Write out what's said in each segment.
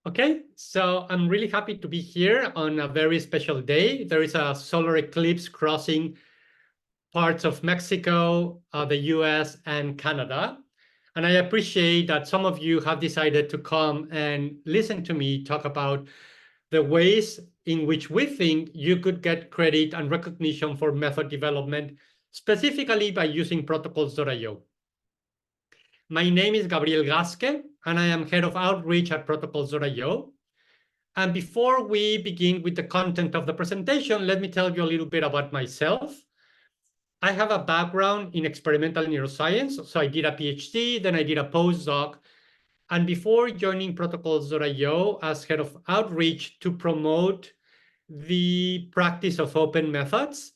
Okay, so I'm really happy to be here on a very special day. There is a solar eclipse crossing parts of Mexico, the US, and Canada. And I appreciate that some of you have decided to come and listen to me talk about the ways in which we think you could get credit and recognition for method development, specifically by using protocols.io. My name is Gabriel Gasque, and I am head of outreach at protocols.io. And before we begin with the content of the presentation, let me tell you a little bit about myself. I have a background in experimental neuroscience. So I did a PhD, then I did a postdoc. And before joining protocols.io as head of outreach to promote the practice of open methods,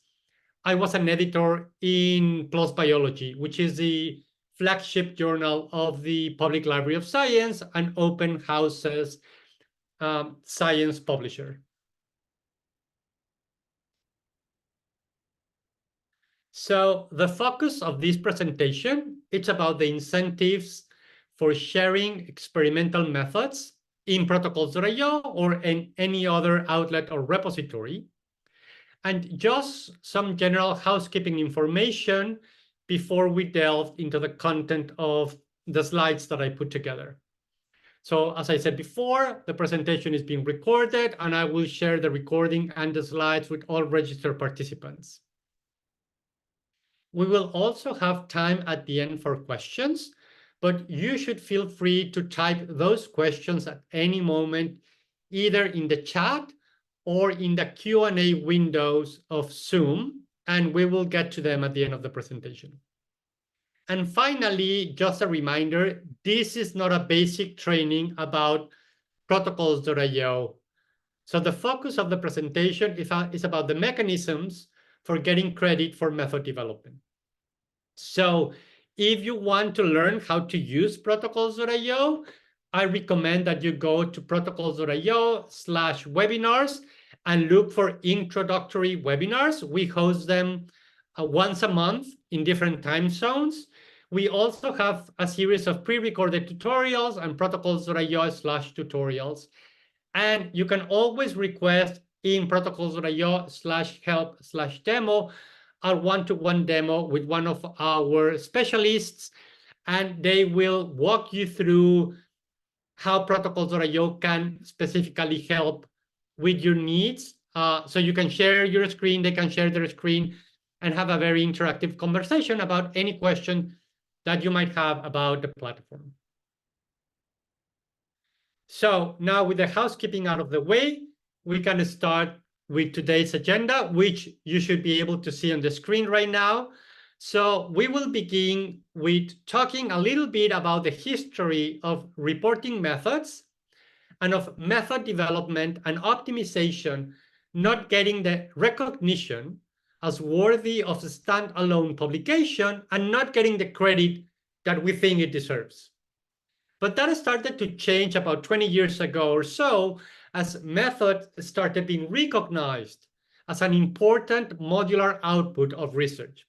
I was an editor in PLOS Biology, which is the flagship journal of the Public Library of Science and Open House's science publisher. So the focus of this presentation, it's about the incentives for sharing experimental methods in protocols.io or in any other outlet or repository. And just some general housekeeping information before we delve into the content of the slides that I put together. So as I said before, the presentation is being recorded, and I will share the recording and the slides with all registered participants. We will also have time at the end for questions, but you should feel free to type those questions at any moment, either in the chat or in the Q&A windows of Zoom, and we will get to them at the end of the presentation. And finally, just a reminder, this is not a basic training about protocols.io. So the focus of the presentation is about the mechanisms for getting credit for method development. So if you want to learn how to use protocols.io, I recommend that you go to protocols.io/webinars and look for introductory webinars. We host them once a month in different time zones. We also have a series of pre-recorded tutorials and protocols.io/tutorials. And you can always request in protocols.io/help/demo a one-to-one demo with one of our specialists, and they will walk you through how protocols.io can specifically help with your needs. So you can share your screen, they can share their screen, and have a very interactive conversation about any question that you might have about the platform. So now with the housekeeping out of the way, we can start with today's agenda, which you should be able to see on the screen right now. So we will begin with talking a little bit about the history of reporting methods and of method development and optimization not getting the recognition as worthy of a standalone publication and not getting the credit that we think it deserves. But that started to change about 20 years ago or so as methods started being recognized as an important modular output of research.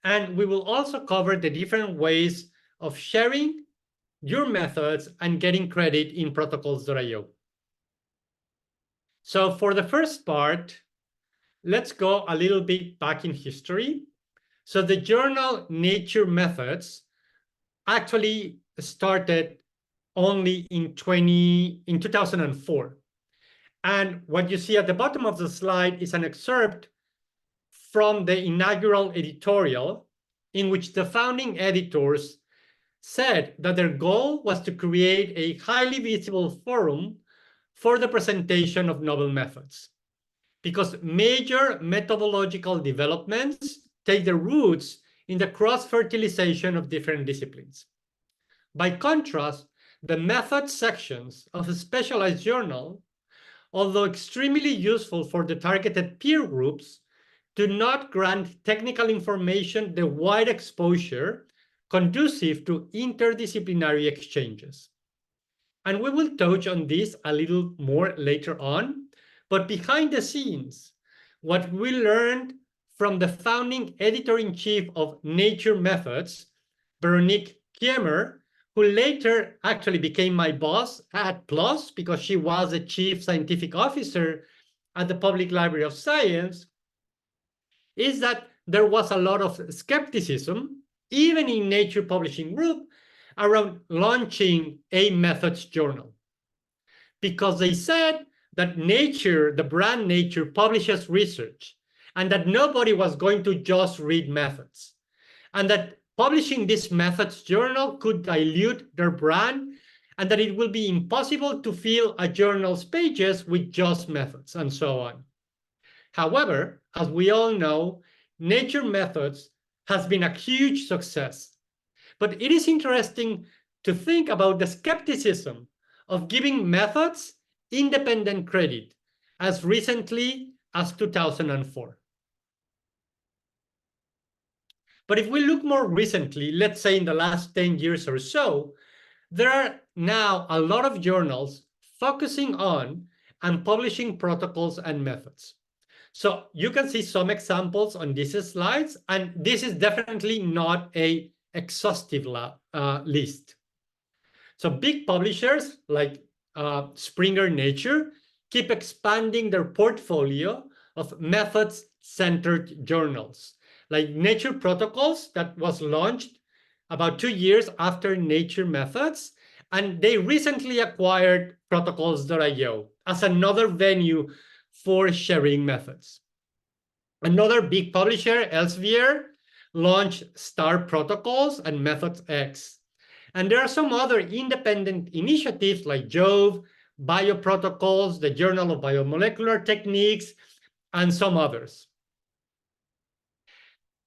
And we will also cover the different ways of sharing your methods and getting credit in protocols.io. So for the first part, let's go a little bit back in history. So the journal Nature Methods actually started only in 2004. And what you see at the bottom of the slide is an excerpt from the inaugural editorial in which the founding editors said that their goal was to create a highly visible forum for the presentation of novel methods, because major methodological developments take their roots in the cross-fertilization of different disciplines. By contrast, the method sections of a specialized journal, although extremely useful for the targeted peer groups, do not grant technical information the wide exposure conducive to interdisciplinary exchanges. And we will touch on this a little more later on, but behind the scenes, what we learned from the founding editor-in-chief of Nature Methods, Veronique Kiemer, who later actually became my boss at PLOS because she was a chief scientific officer at the Public Library of Science, is that there was a lot of skepticism, even in Nature Publishing Group, around launching a methods journal. Because they said that Nature, the brand Nature, publishes research, and that nobody was going to just read methods, and that publishing this methods journal could dilute their brand, and that it will be impossible to fill a journal's pages with just methods, and so on. However, as we all know, Nature Methods has been a huge success. But it is interesting to think about the skepticism of giving methods independent credit as recently as 2004. But if we look more recently, let's say in the last 10 years or so, there are now a lot of journals focusing on and publishing protocols and methods. So you can see some examples on these slides, and this is definitely not an exhaustive list. So big publishers like Springer Nature keep expanding their portfolio of methods-centered journals, like Nature Protocols that was launched about 2 years after Nature Methods, and they recently acquired Protocols.io as another venue for sharing methods. Another big publisher, Elsevier, launched Star Protocols and Methods X. And there are some other independent initiatives like Jove, Bioprotocols, the Journal of Biomolecular Techniques, and some others.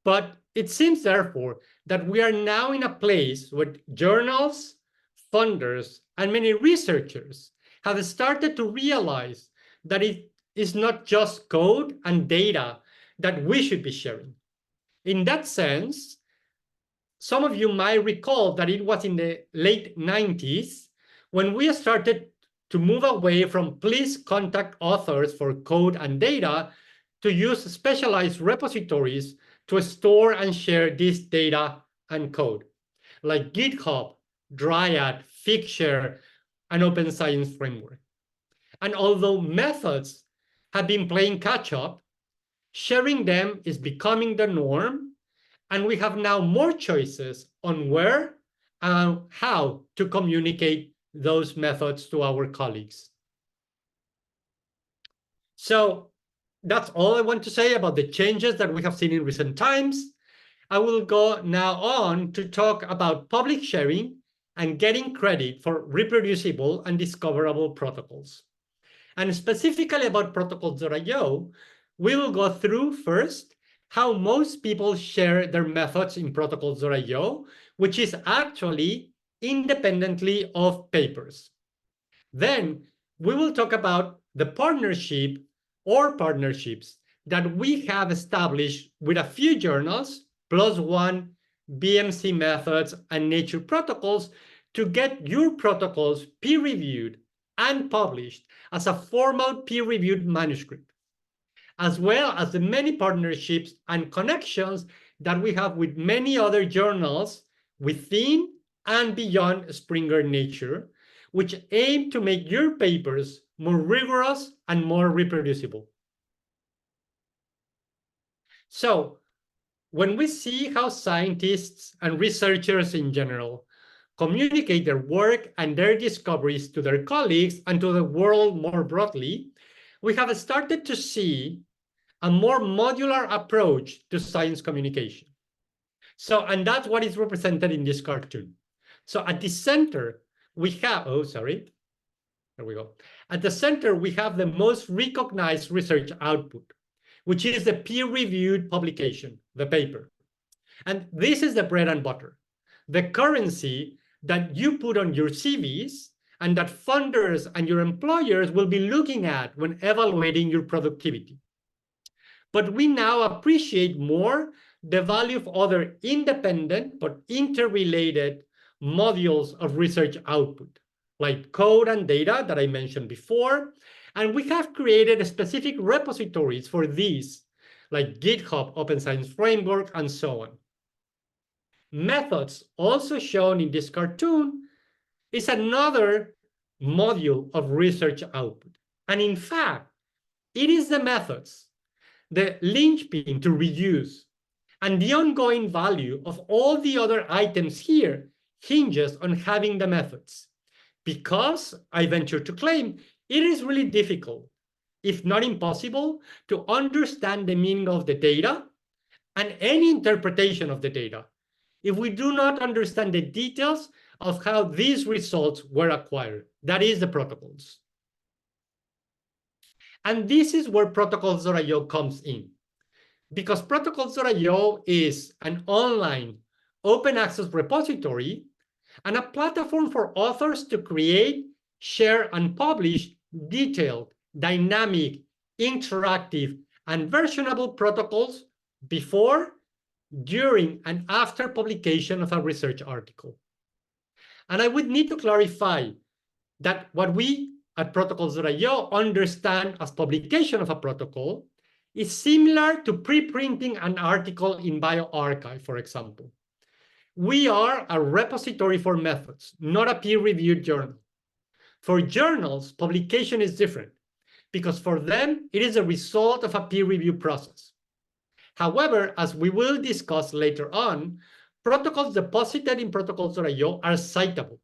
But it seems, therefore, that we are now in a place where journals, funders, and many researchers have started to realize that it is not just code and data that we should be sharing. In that sense, some of you might recall that it was in the late 90s when we started to move away from please contact authors for code and data to use specialized repositories to store and share this data and code, like GitHub, Dryad, Figshare, and Open Science Framework. And although methods have been playing catch-up, sharing them is becoming the norm, and we have now more choices on where and how to communicate those methods to our colleagues. So that's all I want to say about the changes that we have seen in recent times. I will go now on to talk about public sharing and getting credit for reproducible and discoverable protocols. And specifically about Protocols.io, we will go through first how most people share their methods in Protocols.io, which is actually independently of papers. Then we will talk about the partnership or partnerships that we have established with a few journals, PLOS One, BMC Methods, and Nature Protocols to get your protocols peer-reviewed and published as a formal peer-reviewed manuscript, as well as the many partnerships and connections that we have with many other journals within and beyond Springer Nature, which aim to make your papers more rigorous and more reproducible. So, when we see how scientists and researchers in general communicate their work and their discoveries to their colleagues and to the world more broadly, we have started to see a more modular approach to science communication. So, and that's what is represented in this cartoon. So at the center, we have, there we go. At the center, we have the most recognized research output, which is the peer-reviewed publication, the paper. And this is the bread and butter, the currency that you put on your CVs and that funders and your employers will be looking at when evaluating your productivity. But we now appreciate more the value of other independent but interrelated modules of research output, like code and data that I mentioned before. And we have created specific repositories for these, like GitHub, Open Science Framework, and so on. methods, also shown in this cartoon, is another module of research output. And in fact, it is the methods, the linchpin to reuse, and the ongoing value of all the other items here hinges on having the methods. Because, I venture to claim, it is really difficult, if not impossible, to understand the meaning of the data and any interpretation of the data if we do not understand the details of how these results were acquired, that is, the protocols. And this is where protocols.io comes in. Because protocols.io is an online open access repository and a platform for authors to create, share, and publish detailed, dynamic, interactive, and versionable protocols before, during, and after publication of a research article. And I would need to clarify that what we at protocols.io understand as publication of a protocol is similar to pre-printing an article in bioRxiv, for example. We are a repository for methods, not a peer-reviewed journal. For journals, publication is different because for them, it is a result of a peer review process. However, as we will discuss later on, protocols deposited in protocols.io are citable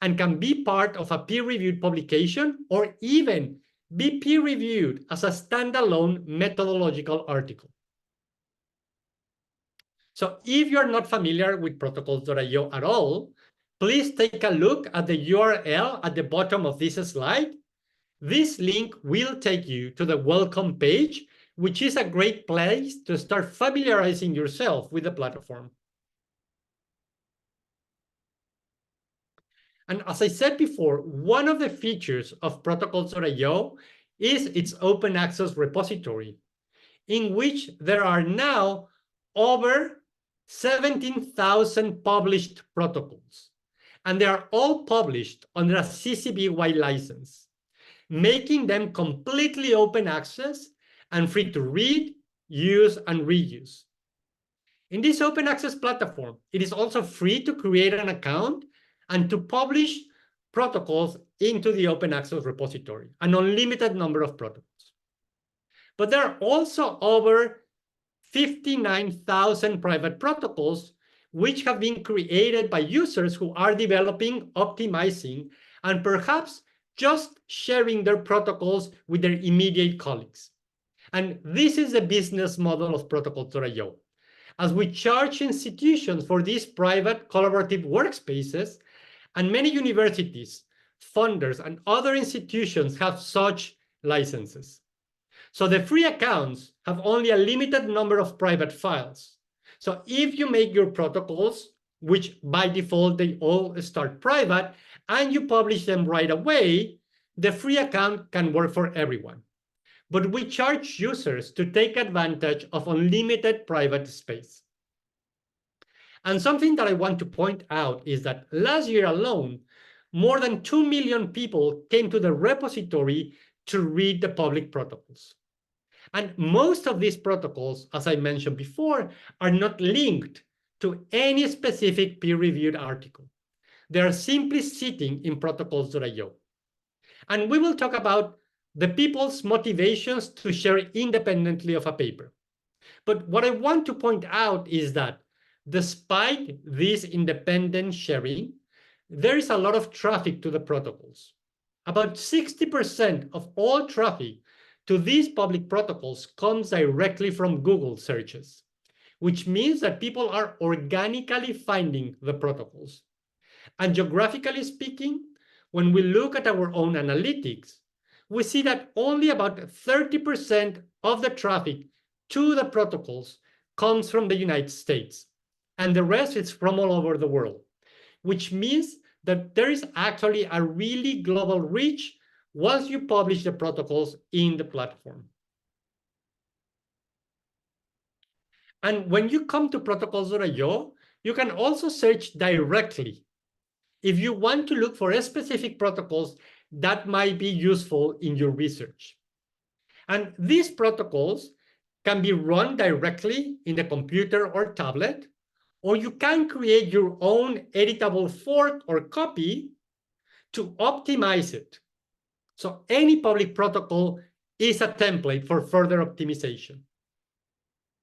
and can be part of a peer-reviewed publication or even be peer-reviewed as a standalone methodological article. So if you're not familiar with protocols.io at all, please take a look at the URL at the bottom of this slide. This link will take you to the welcome page, which is a great place to start familiarizing yourself with the platform. And as I said before, one of the features of protocols.io is its open access repository, in which there are now over 17,000 published protocols, and they are all published under a CC BY license, making them completely open access and free to read, use, and reuse. In this open access platform, it is also free to create an account and to publish protocols into the open access repository, an unlimited number of protocols. But there are also over 59,000 private protocols, which have been created by users who are developing, optimizing, and perhaps just sharing their protocols with their immediate colleagues. And this is the business model of protocols.io. As we charge institutions for these private collaborative workspaces, and many universities, funders, and other institutions have such licenses. So the free accounts have only a limited number of private files. So if you make your protocols, which by default they all start private, and you publish them right away, the free account can work for everyone. But we charge users to take advantage of unlimited private space. And something that I want to point out is that last year alone, more than 2 million people came to the repository to read the public protocols. And most of these protocols, as I mentioned before, are not linked to any specific peer-reviewed article. They are simply sitting in protocols.io. And we will talk about the people's motivations to share independently of a paper. But what I want to point out is that despite this independent sharing, there is a lot of traffic to the protocols. About 60% of all traffic to these public protocols comes directly from Google searches, which means that people are organically finding the protocols. And geographically speaking, when we look at our own analytics, we see that only about 30% of the traffic to the protocols comes from the United States, and the rest is from all over the world, which means that there is actually a really global reach once you publish the protocols in the platform. And when you come to protocols.io, you can also search directly if you want to look for specific protocols that might be useful in your research. And these protocols can be run directly in the computer or tablet, or you can create your own editable fork or copy to optimize it. So any public protocol is a template for further optimization.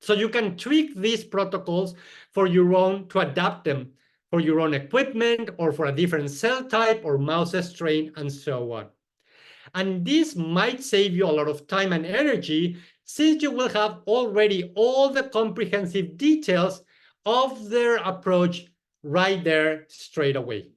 So you can tweak these protocols for your own, to adapt them for your own equipment or for a different cell type or mouse strain and so on. And this might save you a lot of time and energy since you will have already all the comprehensive details of their approach right there straight away.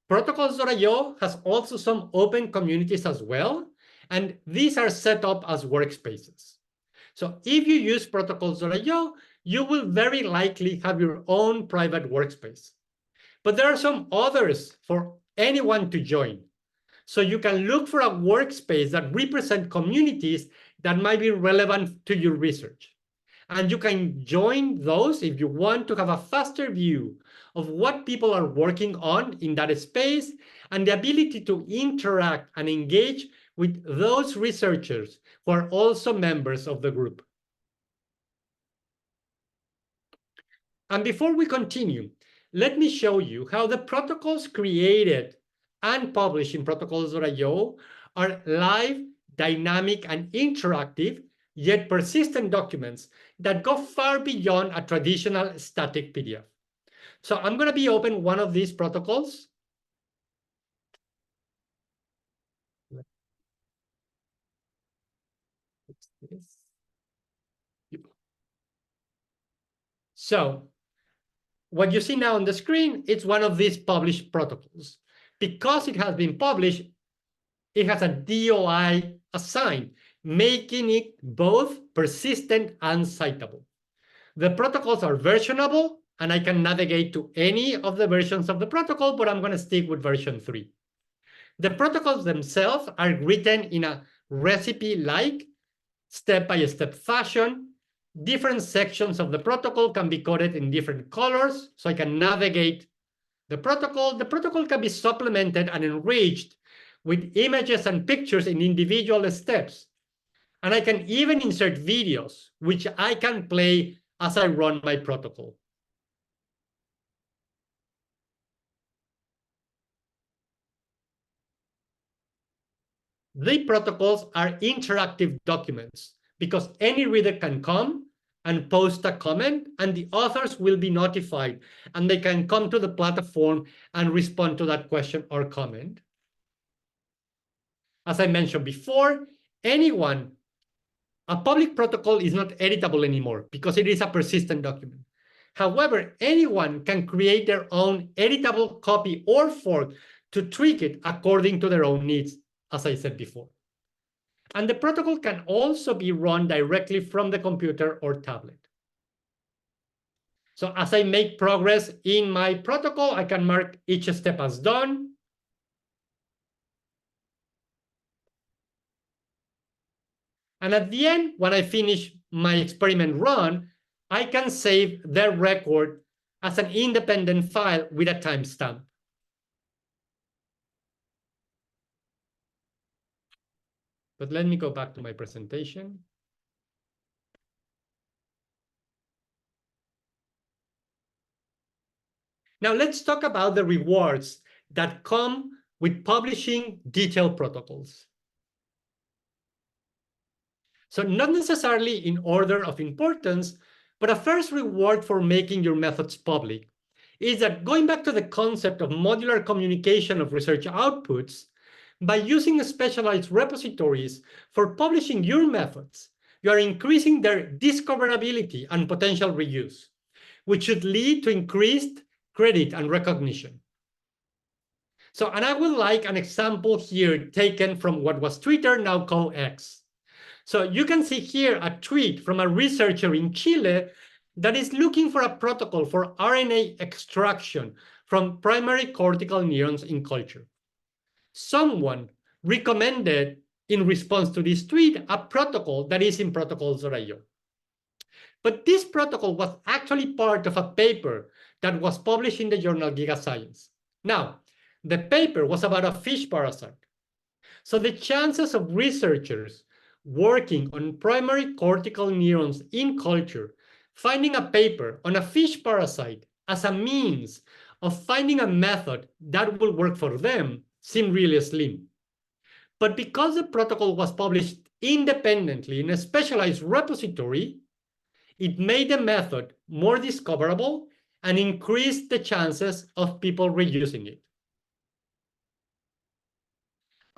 Protocols.io has also some open communities as well, and these are set up as workspaces. So if you use protocols.io, you will very likely have your own private workspace. But there are some others for anyone to join. So you can look for a workspace that represent communities that might be relevant to your research. And you can join those if you want to have a faster view of what people are working on in that space and the ability to interact and engage with those researchers who are also members of the group. And before we continue, let me show you how the protocols created and published in protocols.io are live, dynamic, and interactive, yet persistent documents that go far beyond a traditional static PDF. So I'm going to be open one of these protocols. So what you see now on the screen, it's one of these published protocols. Because it has been published, it has a DOI assigned, making it both persistent and citable. The protocols are versionable, and I can navigate to any of the versions of the protocol, but I'm going to stick with version 3. The protocols themselves are written in a recipe-like, step-by-step fashion. Different sections of the protocol can be coded in different colors, so I can navigate the protocol. The protocol can be supplemented and enriched with images and pictures in individual steps. And I can even insert videos, which I can play as I run my protocol. The protocols are interactive documents because any reader can come and post a comment, and the authors will be notified, and they can come to the platform and respond to that question or comment. As I mentioned before, a public protocol is not editable anymore because it is a persistent document. However, anyone can create their own editable copy or fork to tweak it according to their own needs, as I said before. And the protocol can also be run directly from the computer or tablet. So as I make progress in my protocol, I can mark each step as done. And at the end, when I finish my experiment run, I can save the record as an independent file with a timestamp. But let me go back to my presentation. Now let's talk about the rewards that come with publishing detailed protocols. So not necessarily in order of importance, but a first reward for making your methods public is that, going back to the concept of modular communication of research outputs, by using specialized repositories for publishing your methods, you are increasing their discoverability and potential reuse, which should lead to increased credit and recognition. So, and I would like an example here taken from what was Twitter, now called X. So you can see here a tweet from a researcher in Chile that is looking for a protocol for RNA extraction from primary cortical neurons in culture. Someone recommended, in response to this tweet, a protocol that is in protocols.io. But this protocol was actually part of a paper that was published in the journal GigaScience. Now, the paper was about a fish parasite. So the chances of researchers working on primary cortical neurons in culture finding a paper on a fish parasite as a means of finding a method that will work for them seemed really slim. But because the protocol was published independently in a specialized repository, it made the method more discoverable and increased the chances of people reusing it.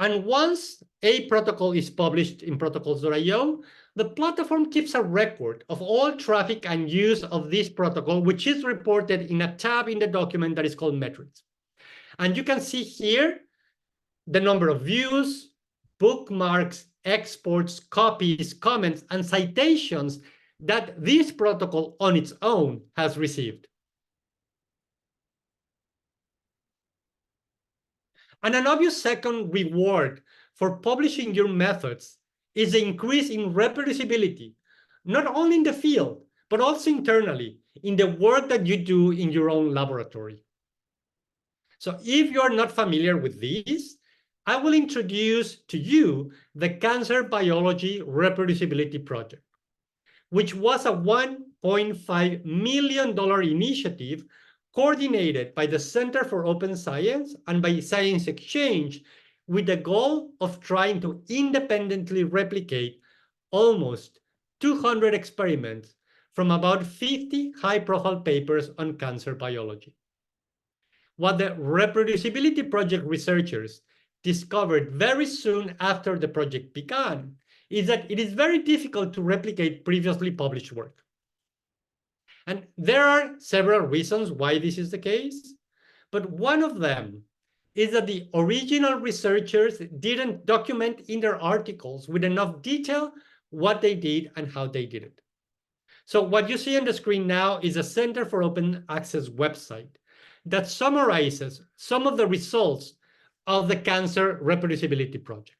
And once a protocol is published in protocols.io, the platform keeps a record of all traffic and use of this protocol, which is reported in a tab in the document that is called metrics. And you can see here the number of views, bookmarks, exports, copies, comments, and citations that this protocol on its own has received. And an obvious second reward for publishing your methods is the increase in reproducibility, not only in the field, but also internally in the work that you do in your own laboratory. So if you're not familiar with this, I will introduce to you the Cancer Biology Reproducibility Project, which was a $1.5 million initiative coordinated by the Center for Open Science and by Science Exchange with the goal of trying to independently replicate almost 200 experiments from about 50 high-profile papers on cancer biology. What the Reproducibility Project researchers discovered very soon after the project began is that it is very difficult to replicate previously published work. And there are several reasons why this is the case, but one of them is that the original researchers didn't document in their articles with enough detail what they did and how they did it. So what you see on the screen now is a Center for Open Access website that summarizes some of the results of the Cancer Reproducibility Project.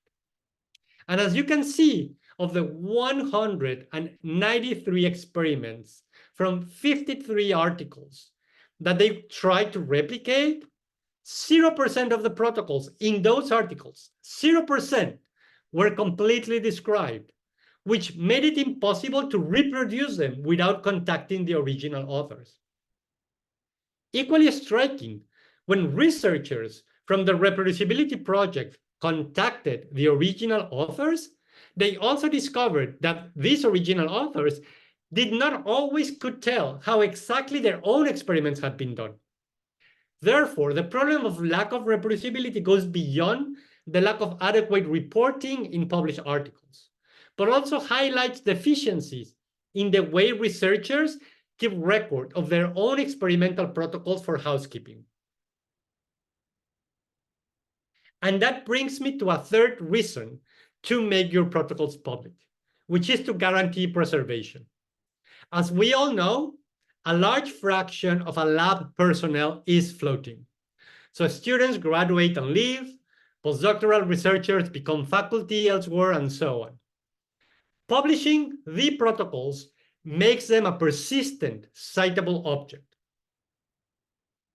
And as you can see, of the 193 experiments from 53 articles that they tried to replicate, 0% of the protocols in those articles, 0%, were completely described, which made it impossible to reproduce them without contacting the original authors. Equally striking, when researchers from the Reproducibility Project contacted the original authors, they also discovered that these original authors did not always could tell how exactly their own experiments had been done. Therefore, the problem of lack of reproducibility goes beyond the lack of adequate reporting in published articles, but also highlights deficiencies in the way researchers keep record of their own experimental protocols for housekeeping. And that brings me to a third reason to make your protocols public, which is to guarantee preservation. As we all know, a large fraction of a lab personnel is floating. So students graduate and leave, postdoctoral researchers become faculty elsewhere, and so on. Publishing the protocols makes them a persistent, citable object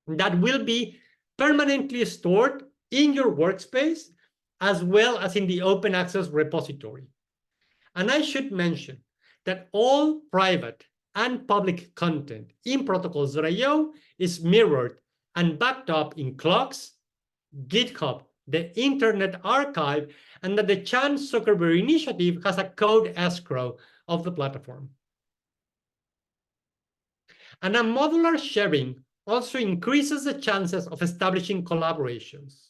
that will be permanently stored in your workspace as well as in the open access repository. And I should mention that all private and public content in protocols.io is mirrored and backed up in clocks, GitHub, the Internet Archive, and that the Chan Zuckerberg Initiative has a code escrow of the platform. And a modular sharing also increases the chances of establishing collaborations,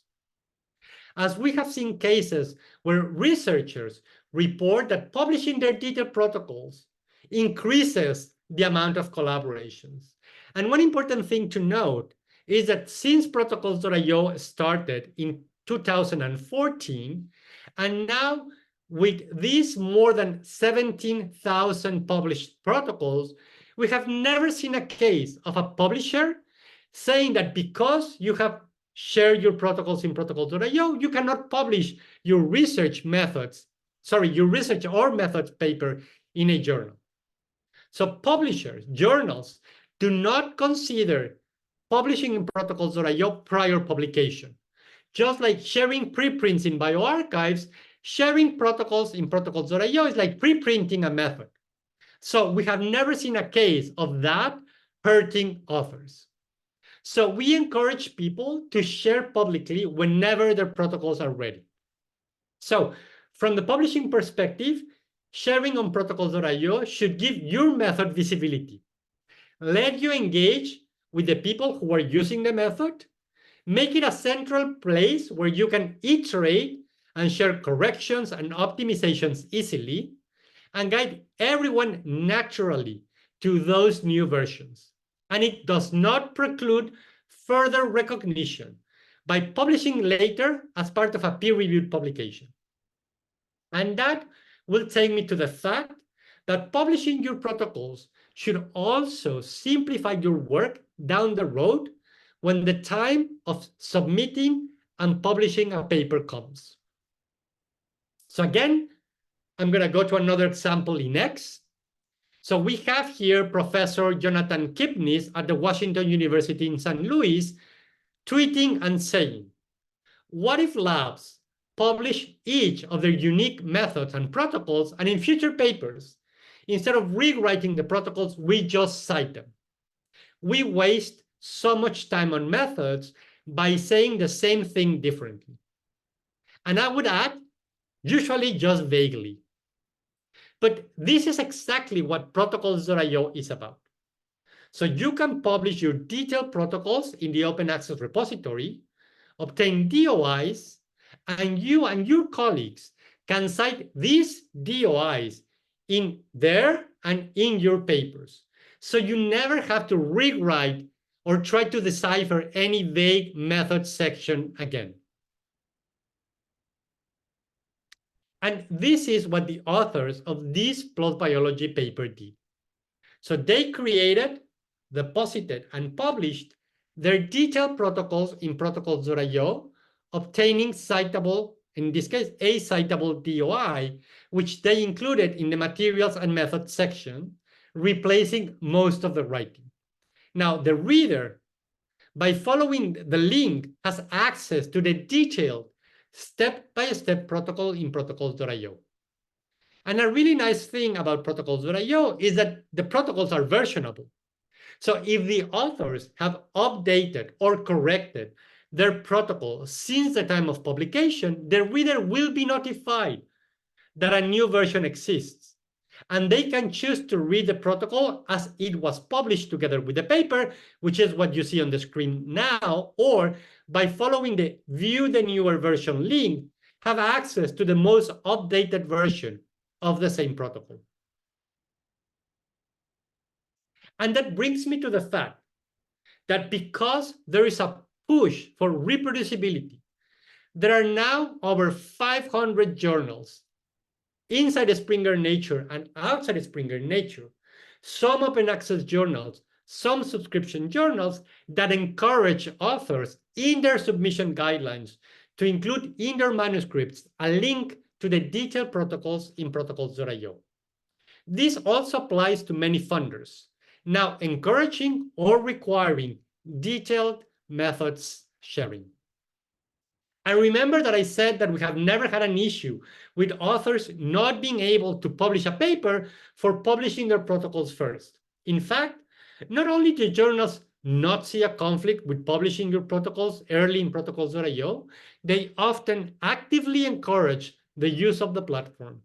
as we have seen cases where researchers report that publishing their detailed protocols increases the amount of collaborations. And one important thing to note is that since protocols.io started in 2014, and now with these more than 17,000 published protocols, we have never seen a case of a publisher saying that because you have shared your protocols in protocols.io, you cannot publish your research or methods paper in a journal. So publishers, journals, do not consider publishing in protocols.io prior publication. Just like sharing preprints in bioarchives, sharing protocols in protocols.io is like preprinting a method. So we have never seen a case of that hurting authors. So we encourage people to share publicly whenever their protocols are ready. So from the publishing perspective, sharing on protocols.io should give your method visibility. Let you engage with the people who are using the method, make it a central place where you can iterate and share corrections and optimizations easily, and guide everyone naturally to those new versions. And it does not preclude further recognition by publishing later as part of a peer-reviewed publication. And that will take me to the fact that publishing your protocols should also simplify your work down the road when the time of submitting and publishing a paper comes. So again, I'm going to go to another example in X. So we have here Professor Jonathan Kipnis at the Washington University in St. Louis tweeting and saying, what if labs publish each of their unique methods and protocols, and in future papers, instead of rewriting the protocols, we just cite them? We waste so much time on methods by saying the same thing differently. And I would add, usually just vaguely. But this is exactly what protocols.io is about. So you can publish your detailed protocols in the open access repository, obtain DOIs, and you and your colleagues can cite these DOIs in there and in your papers. So you never have to rewrite or try to decipher any vague method section again. And this is what the authors of this plot biology paper did. So they created, deposited, and published their detailed protocols in protocols.io, obtaining citable, in this case, a citable DOI, which they included in the materials and methods section, replacing most of the writing. Now, the reader, by following the link, has access to the detailed step-by-step protocol in protocols.io. And a really nice thing about protocols.io is that the protocols are versionable. So if the authors have updated or corrected their protocol since the time of publication, the reader will be notified that a new version exists. And they can choose to read the protocol as it was published together with the paper, which is what you see on the screen now, or by following the View the Newer Version link, have access to the most updated version of the same protocol. And that brings me to the fact that because there is a push for reproducibility, there are now over 500 journals inside Springer Nature and outside Springer Nature, some open access journals, some subscription journals that encourage authors in their submission guidelines to include in their manuscripts a link to the detailed protocols in protocols.io. This also applies to many funders, now encouraging or requiring detailed methods sharing. And remember that I said that we have never had an issue with authors not being able to publish a paper for publishing their protocols first. In fact, not only do journals not see a conflict with publishing your protocols early in protocols.io, they often actively encourage the use of the platform.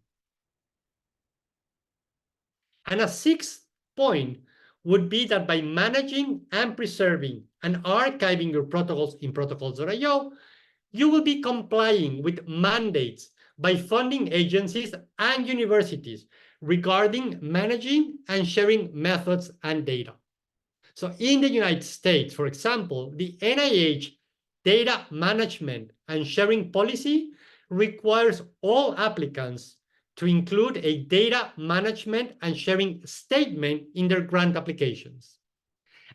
And a sixth point would be that by managing and preserving and archiving your protocols in protocols.io, you will be complying with mandates by funding agencies and universities regarding managing and sharing methods and data. So in the United States, for example, the NIH data management and sharing policy requires all applicants to include a data management and sharing statement in their grant applications.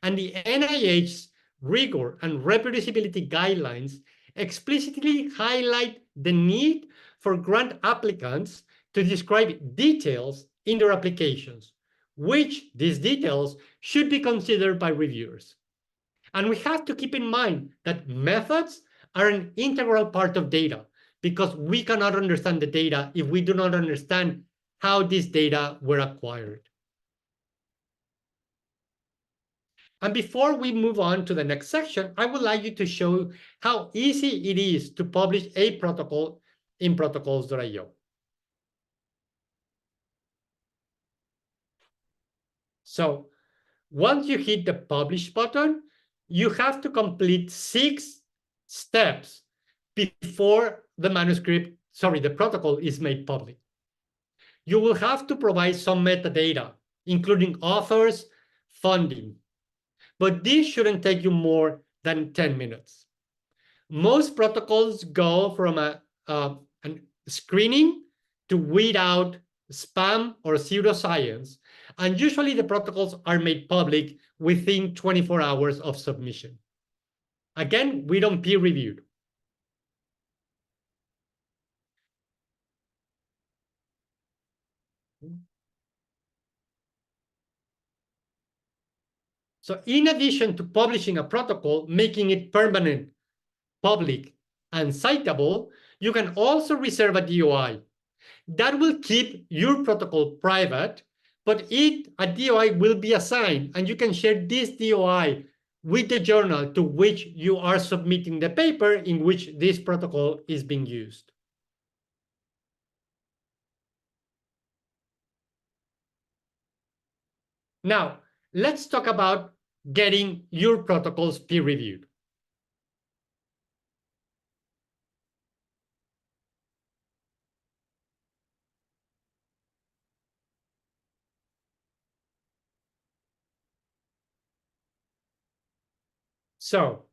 And the NIH's rigor and reproducibility guidelines explicitly highlight the need for grant applicants to describe details in their applications, which these details should be considered by reviewers. And we have to keep in mind that methods are an integral part of data, because we cannot understand the data if we do not understand how these data were acquired. And before we move on to the next section, I would like you to show how easy it is to publish a protocol in protocols.io. So once you hit the publish button, you have to complete 6 steps before the protocol is made public. You will have to provide some metadata, including authors, funding, but this shouldn't take you more than 10 minutes. Most protocols go from a screening to weed out spam or pseudoscience, and usually the protocols are made public within 24 hours of submission. Again, we don't peer review. So in addition to publishing a protocol, making it permanent, public, and citable, you can also reserve a DOI. That will keep your protocol private, but a DOI will be assigned, and you can share this DOI with the journal to which you are submitting the paper in which this protocol is being used. Now, let's talk about getting your protocols peer-reviewed. So,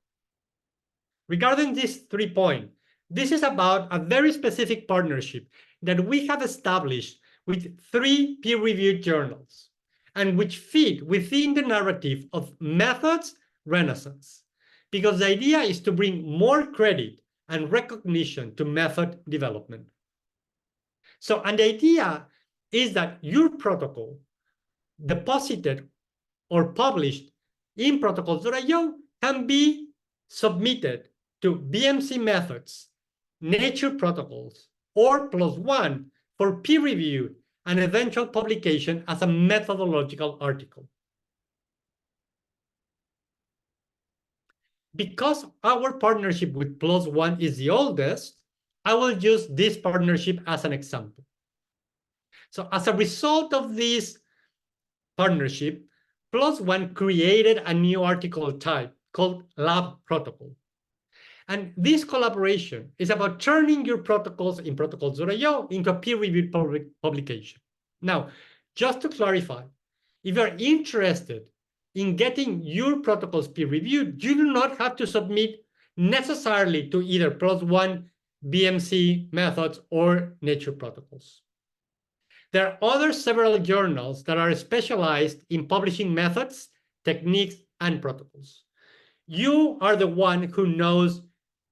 regarding these 3 points, this is about a very specific partnership that we have established with 3 peer-reviewed journals and which fit within the narrative of methods renaissance, because the idea is to bring more credit and recognition to method development. So, and the idea is that your protocol deposited or published in protocols.io can be submitted to BMC methods, Nature protocols, or +1 for peer review and eventual publication as a methodological article. Because our partnership with +1 is the oldest, I will use this partnership as an example. So as a result of this partnership, +1 created a new article type called Lab Protocol. And this collaboration is about turning your protocols in protocols.io into a peer-reviewed publication. Now, just to clarify, if you're interested in getting your protocols peer-reviewed, you do not have to submit necessarily to either +1, BMC methods, or Nature protocols. There are other several journals that are specialized in publishing methods, techniques, and protocols. You are the one who knows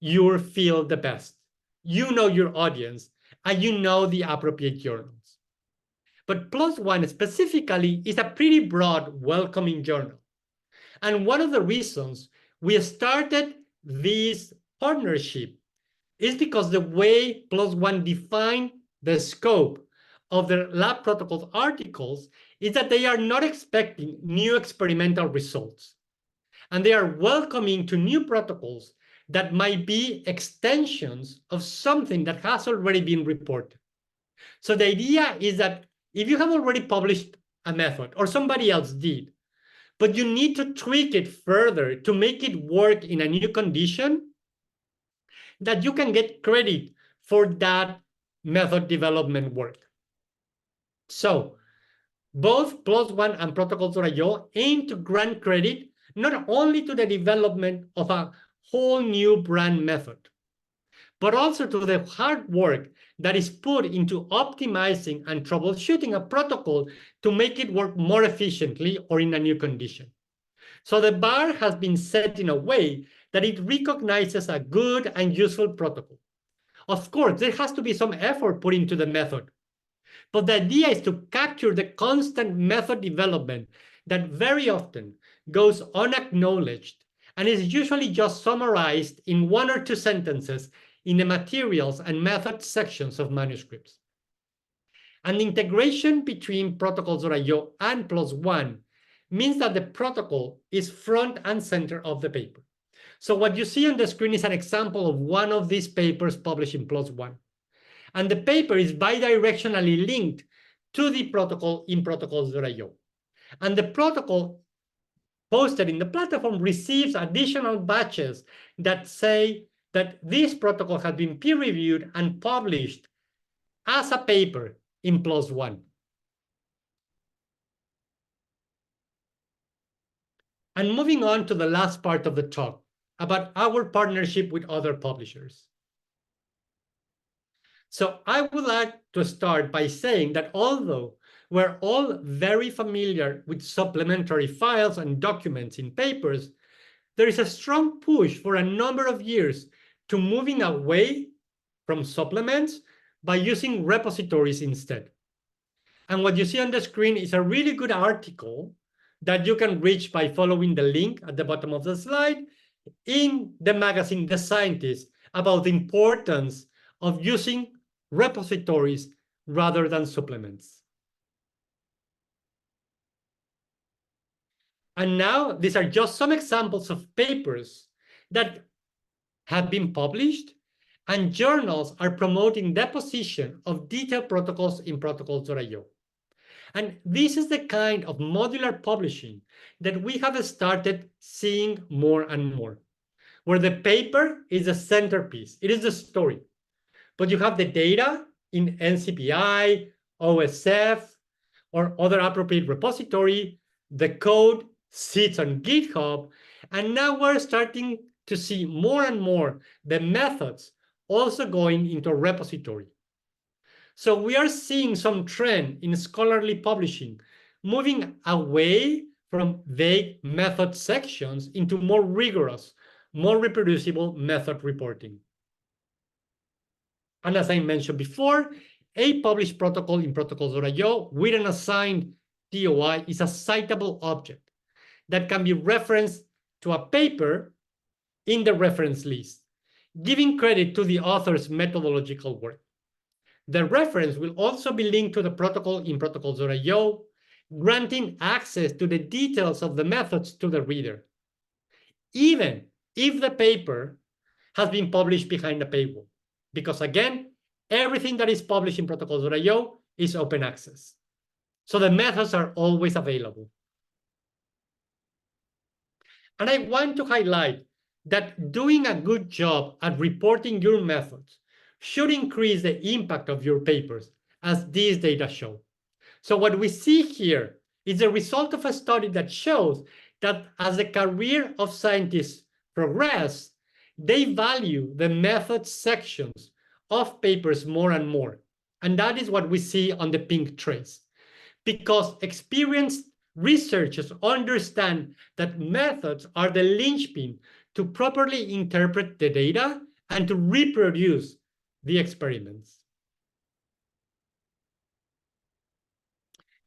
your field the best. You know your audience, and you know the appropriate journals. But +1 specifically is a pretty broad, welcoming journal. And one of the reasons we started this partnership is because the way +1 defined the scope of their lab protocols articles is that they are not expecting new experimental results. And they are welcoming to new protocols that might be extensions of something that has already been reported. So the idea is that if you have already published a method or somebody else did, but you need to tweak it further to make it work in a new condition, that you can get credit for that method development work. So both +1 and protocols.io aim to grant credit not only to the development of a whole new brand method, but also to the hard work that is put into optimizing and troubleshooting a protocol to make it work more efficiently or in a new condition. So the bar has been set in a way that it recognizes a good and useful protocol. Of course, there has to be some effort put into the method, but the idea is to capture the constant method development that very often goes unacknowledged and is usually just summarized in 1 or 2 sentences in the materials and method sections of manuscripts. And the integration between protocols.io and +1 means that the protocol is front and center of the paper. So what you see on the screen is an example of one of these papers published in PLOS ONE. And the paper is bidirectionally linked to the protocol in protocols.io. And the protocol posted in the platform receives additional batches that say that this protocol has been peer-reviewed and published as a paper in PLOS ONE. And moving on to the last part of the talk about our partnership with other publishers. So I would like to start by saying that although we're all very familiar with supplementary files and documents in papers, there is a strong push for a number of years to moving away from supplements by using repositories instead. And what you see on the screen is a really good article that you can reach by following the link at the bottom of the slide in the magazine The Scientist about the importance of using repositories rather than supplements. And now these are just some examples of papers that have been published, and journals are promoting the position of detailed protocols in protocols.io. And this is the kind of modular publishing that we have started seeing more and more, where the paper is the centerpiece, it is the story. But you have the data in NCBI, OSF, or other appropriate repository. The code sits on GitHub. And now we're starting to see more and more the methods also going into a repository. So we are seeing some trend in scholarly publishing, moving away from vague method sections into more rigorous, more reproducible method reporting. And as I mentioned before, a published protocol in protocols.io with an assigned TOI is a citable object that can be referenced to a paper in the reference list, giving credit to the author's methodological work. The reference will also be linked to the protocol in protocols.io, granting access to the details of the methods to the reader, even if the paper has been published behind a paywall. Because again, everything that is published in protocols.io is open access. So the methods are always available. And I want to highlight that doing a good job at reporting your methods should increase the impact of your papers, as these data show. So what we see here is the result of a study that shows that as the career of scientists progress, they value the methods sections of papers more and more. And that is what we see on the pink trace. Because experienced researchers understand that methods are the linchpin to properly interpret the data and to reproduce the experiments.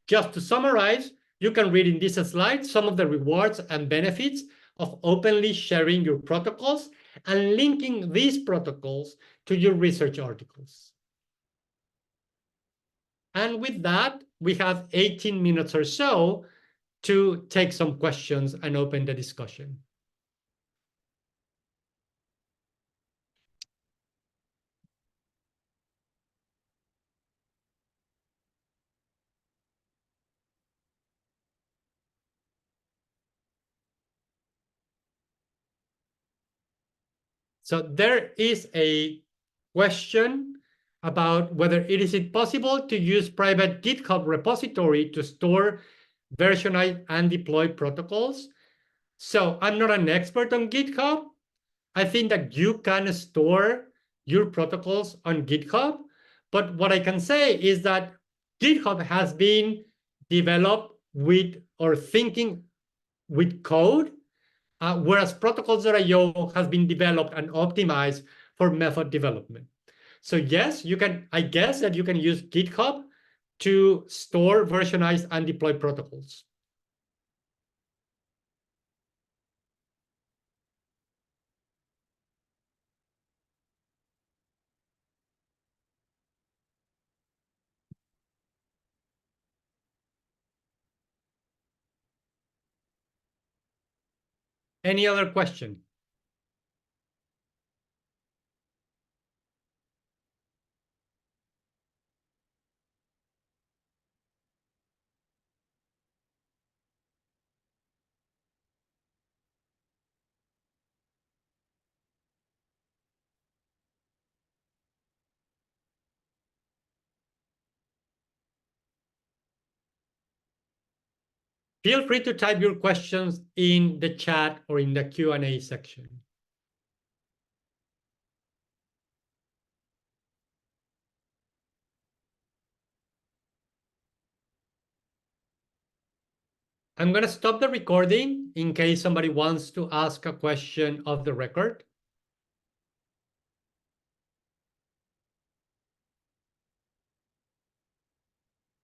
Just to summarize, you can read in this slide some of the rewards and benefits of openly sharing your protocols and linking these protocols to your research articles. And with that, we have 18 minutes or so to take some questions and open the discussion. So there is a question about whether it is possible to use private GitHub repository to store, versionize, and deploy protocols. So I'm not an expert on GitHub. I think that you can store your protocols on GitHub. But what I can say is that GitHub has been developed with or thinking with code, whereas protocols.io has been developed and optimized for method development. So yes, you can, I guess that you can use GitHub to store, versionize, and deploy protocols. Any other question? Feel free to type your questions in the chat or in the Q&A section. I'm going to stop the recording in case somebody wants to ask a question of the record.